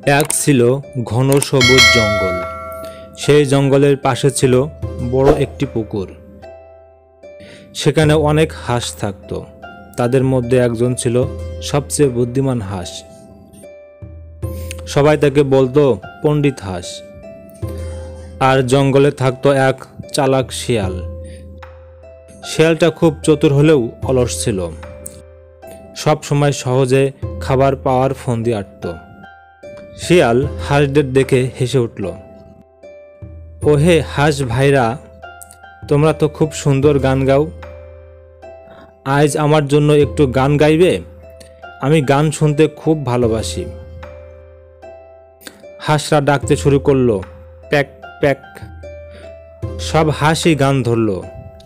এক ছিল ঘন সবুজ জঙ্গল। সেই জঙ্গলের পাশে ছিল বড় একটি পুকুর। সেখানে অনেক হাঁস থাকত। তাদের মধ্যে একজন ছিল সবচেয়ে বুদ্ধিমান হাঁস। সবাই তাকে বলতো পণ্ডিত হাঁস। আর জঙ্গলে থাকতো এক চালাক শিয়াল। শিয়ালটা খুব চতুর হলেও অলস ছিল। সব সময় সহজে খাবার পাওয়ার ফন্দি আঁটত। শিয়াল হাঁসদের দেখে হেসে উঠল। ওহে হাঁস ভাইরা, তোমরা তো খুব সুন্দর গান গাও। আজ আমার জন্য একটু গান গাইবে? আমি গান শুনতে খুব ভালোবাসি। হাঁসরা ডাকতে শুরু করলো, প্যাক প্যাক। সব হাঁসই গান ধরল,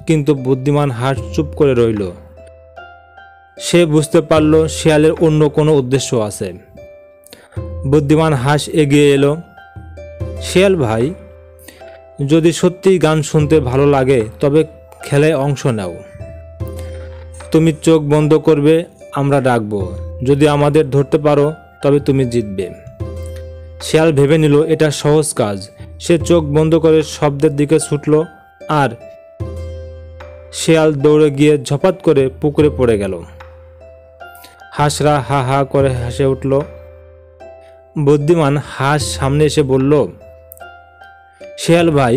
কিন্তু বুদ্ধিমান হাঁস চুপ করে রইল। সে বুঝতে পারল শিয়ালের অন্য কোনো উদ্দেশ্য আছে। বুদ্ধিমান হাঁস এগিয়ে এলো। শিয়াল ভাই, যদি সত্যিই গান শুনতে ভালো লাগে তবে খেলায় অংশ নাও। তুমি চোখ বন্ধ করবে, আমরা ডাকবো। যদি আমাদের ধরতে পারো তবে তুমি জিতবে। শিয়াল ভেবে নিল এটা সহজ কাজ। সে চোখ বন্ধ করে শব্দের দিকে ছুটল আর শিয়াল দৌড়ে গিয়ে ঝপাত করে পুকুরে পড়ে গেল। হাঁসরা হা হা করে হেসে উঠল। বুদ্ধিমান হাঁস সামনে এসে বলল, শিয়াল ভাই,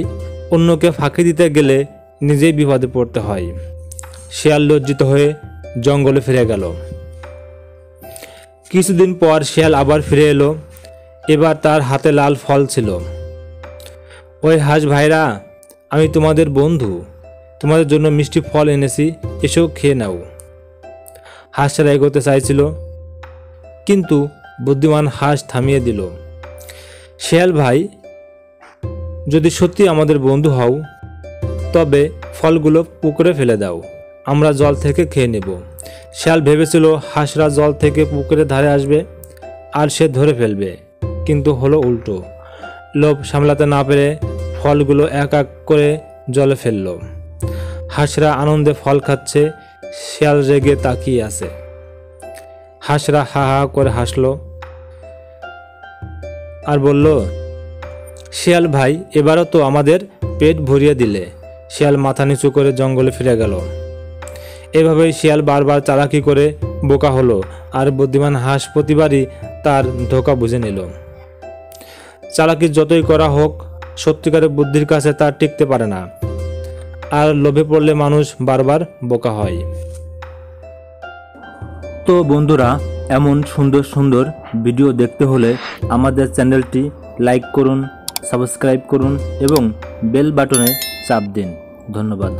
অন্যকে ফাঁকি দিতে গেলে নিজেই বিপদে পড়তে হয়। শিয়াল লজ্জিত হয়ে জঙ্গলে ফিরে গেল। কিছুদিন পর শিয়াল আবার ফিরে এলো। এবার তার হাতে লাল ফল ছিল। ওই হাঁস ভাইরা, আমি তোমাদের বন্ধু। তোমাদের জন্য মিষ্টি ফল এনেছি, এসো খেয়ে নাও। হাঁসরা এগোতে চাইছিল, কিন্তু বুদ্ধিমান হাঁস থামিয়ে দিল। শিয়াল ভাই, যদি সত্যি আমাদের বন্ধু হও তবে ফলগুলো পুকুরে ফেলে দাও, আমরা জল থেকে খেয়ে নেব। শিয়াল ভেবেছিল হাঁসরা জল থেকে পুকুরের ধারে আসবে আর সে ধরে ফেলবে, কিন্তু হলো উল্টো। লোভ সামলাতে না পেরে ফলগুলো এক এক করে জলে ফেলল। হাঁসরা আনন্দে ফল খাচ্ছে, শিয়াল রেগে তাকিয়ে আছে। হাঁসরা হা হা করে হাসল আর বলল, শিয়াল ভাই, এবারও তো আমাদের পেট ভরিয়ে দিলে। শিয়াল মাথা নিচু করে জঙ্গলে ফিরে গেল। এভাবেই শিয়াল বারবার চালাকি করে বোকা হলো, আর বুদ্ধিমান হাঁস প্রতিবারই তার ধোঁকা বুঝে নিল। চালাকি যতই করা হোক, সত্যিকারের বুদ্ধির কাছে তার টিকতে পারে না, আর লোভে পড়লে মানুষ বারবার বোকা হয়। তো বন্ধুরা, এমন সুন্দর সুন্দর ভিডিও দেখতে হলে আমাদের চ্যানেলটি লাইক করুন, সাবস্ক্রাইব করুন এবং বেল বাটনে চাপ দিন। ধন্যবাদ।